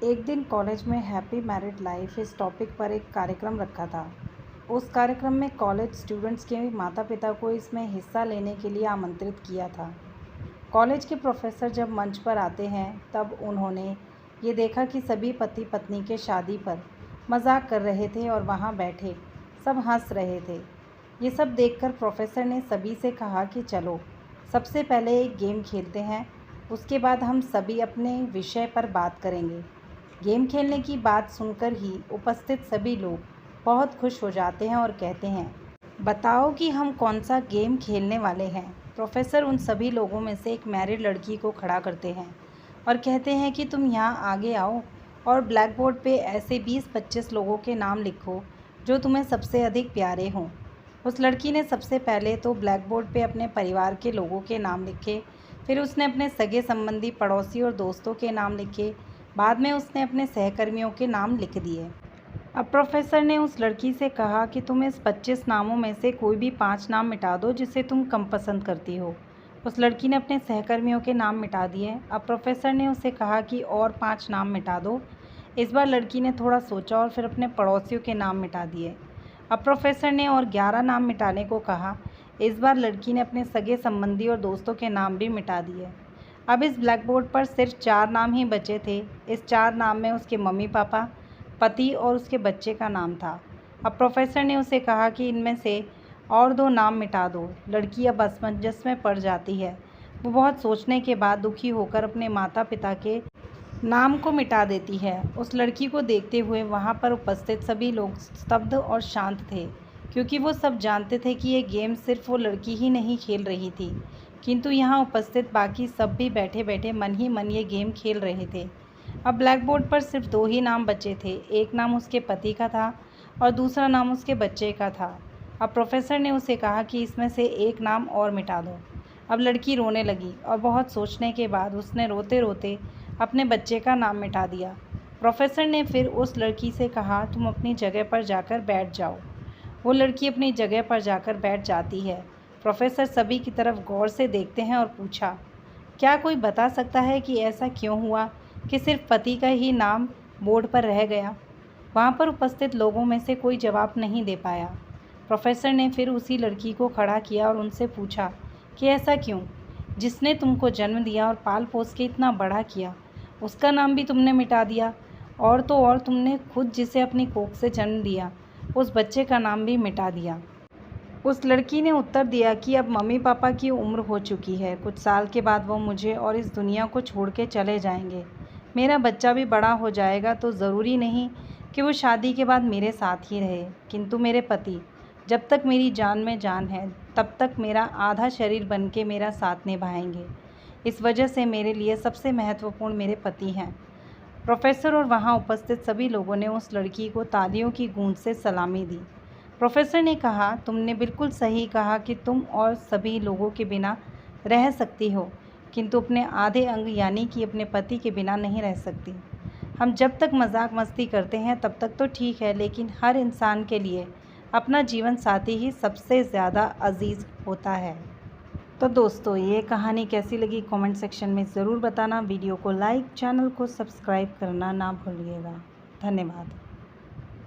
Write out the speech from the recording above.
एक दिन कॉलेज में हैप्पी मैरिड लाइफ इस टॉपिक पर एक कार्यक्रम रखा था। उस कार्यक्रम में कॉलेज स्टूडेंट्स के माता पिता को इसमें हिस्सा लेने के लिए आमंत्रित किया था। कॉलेज के प्रोफेसर जब मंच पर आते हैं तब उन्होंने ये देखा कि सभी पति पत्नी के शादी पर मजाक कर रहे थे और वहाँ बैठे सब हंस रहे थे। ये सब देखकर प्रोफेसर ने सभी से कहा कि चलो सबसे पहले एक गेम खेलते हैं, उसके बाद हम सभी अपने विषय पर बात करेंगे। गेम खेलने की बात सुनकर ही उपस्थित सभी लोग बहुत खुश हो जाते हैं और कहते हैं, बताओ कि हम कौन सा गेम खेलने वाले हैं। प्रोफेसर उन सभी लोगों में से एक मैरिड लड़की को खड़ा करते हैं और कहते हैं कि तुम यहाँ आगे आओ और ब्लैक बोर्ड पे ऐसे 20-25 लोगों के नाम लिखो जो तुम्हें सबसे अधिक प्यारे हों। उस लड़की ने सबसे पहले तो ब्लैक बोर्ड पे अपने परिवार के लोगों के नाम लिखे, फिर उसने अपने सगे संबंधी, पड़ोसी और दोस्तों के नाम लिखे। बाद में उसने अपने सहकर्मियों के नाम लिख दिए। अब प्रोफेसर ने उस लड़की से कहा कि तुम इस 25 नामों में से कोई भी 5 नाम मिटा दो जिसे तुम कम पसंद करती हो। उस लड़की ने अपने सहकर्मियों के नाम मिटा दिए। अब प्रोफेसर ने उसे कहा कि और 5 नाम मिटा दो। इस बार लड़की ने थोड़ा सोचा और फिर अपने पड़ोसियों के नाम मिटा दिए। अब प्रोफेसर ने और 11 नाम मिटाने को कहा। इस बार लड़की ने अपने सगे संबंधी और दोस्तों के नाम भी मिटा दिए। अब इस ब्लैक बोर्ड पर सिर्फ 4 नाम ही बचे थे। इस 4 नाम में उसके मम्मी पापा, पति और उसके बच्चे का नाम था। अब प्रोफेसर ने उसे कहा कि इनमें से और 2 नाम मिटा दो। लड़की अब असमंजस में पड़ जाती है। वो बहुत सोचने के बाद दुखी होकर अपने माता पिता के नाम को मिटा देती है। उस लड़की को देखते हुए वहाँ पर उपस्थित सभी लोग स्तब्ध और शांत थे, क्योंकि वो सब जानते थे कि ये गेम सिर्फ वो लड़की ही नहीं खेल रही थी, किंतु यहाँ उपस्थित बाकी सब भी बैठे बैठे मन ही मन ये गेम खेल रहे थे। अब ब्लैक बोर्ड पर सिर्फ 2 ही नाम बचे थे। एक नाम उसके पति का था और दूसरा नाम उसके बच्चे का था। अब प्रोफेसर ने उसे कहा कि इसमें से एक नाम और मिटा दो। अब लड़की रोने लगी और बहुत सोचने के बाद उसने रोते रोते अपने बच्चे का नाम मिटा दिया। प्रोफेसर ने फिर उस लड़की से कहा, तुम अपनी जगह पर जाकर बैठ जाओ। वो लड़की अपनी जगह पर जाकर बैठ जाती है। प्रोफेसर सभी की तरफ गौर से देखते हैं और पूछा, क्या कोई बता सकता है कि ऐसा क्यों हुआ कि सिर्फ पति का ही नाम बोर्ड पर रह गया। वहाँ पर उपस्थित लोगों में से कोई जवाब नहीं दे पाया। प्रोफेसर ने फिर उसी लड़की को खड़ा किया और उनसे पूछा कि ऐसा क्यों, जिसने तुमको जन्म दिया और पाल पोस के इतना बड़ा किया, उसका नाम भी तुमने मिटा दिया। और तो और तुमने खुद जिसे अपनी कोख से जन्म दिया, उस बच्चे का नाम भी मिटा दिया। उस लड़की ने उत्तर दिया कि अब मम्मी पापा की उम्र हो चुकी है। कुछ साल के बाद वो मुझे और इस दुनिया को छोड़ के चले जाएंगे। मेरा बच्चा भी बड़ा हो जाएगा तो ज़रूरी नहीं कि वो शादी के बाद मेरे साथ ही रहे, किंतु मेरे पति जब तक मेरी जान में जान है तब तक मेरा आधा शरीर बन के मेरा साथ निभाएंगे। इस वजह से मेरे लिए सबसे महत्वपूर्ण मेरे पति हैं। प्रोफेसर और वहाँ उपस्थित सभी लोगों ने उस लड़की को तालियों की गूंज से सलामी दी। प्रोफेसर ने कहा, तुमने बिल्कुल सही कहा कि तुम और सभी लोगों के बिना रह सकती हो, किंतु अपने आधे अंग यानी कि अपने पति के बिना नहीं रह सकती। हम जब तक मजाक मस्ती करते हैं तब तक तो ठीक है, लेकिन हर इंसान के लिए अपना जीवन साथी ही सबसे ज़्यादा अजीज़ होता है। तो दोस्तों, ये कहानी कैसी लगी कमेंट सेक्शन में ज़रूर बताना। वीडियो को लाइक, चैनल को सब्सक्राइब करना ना भूलिएगा। धन्यवाद।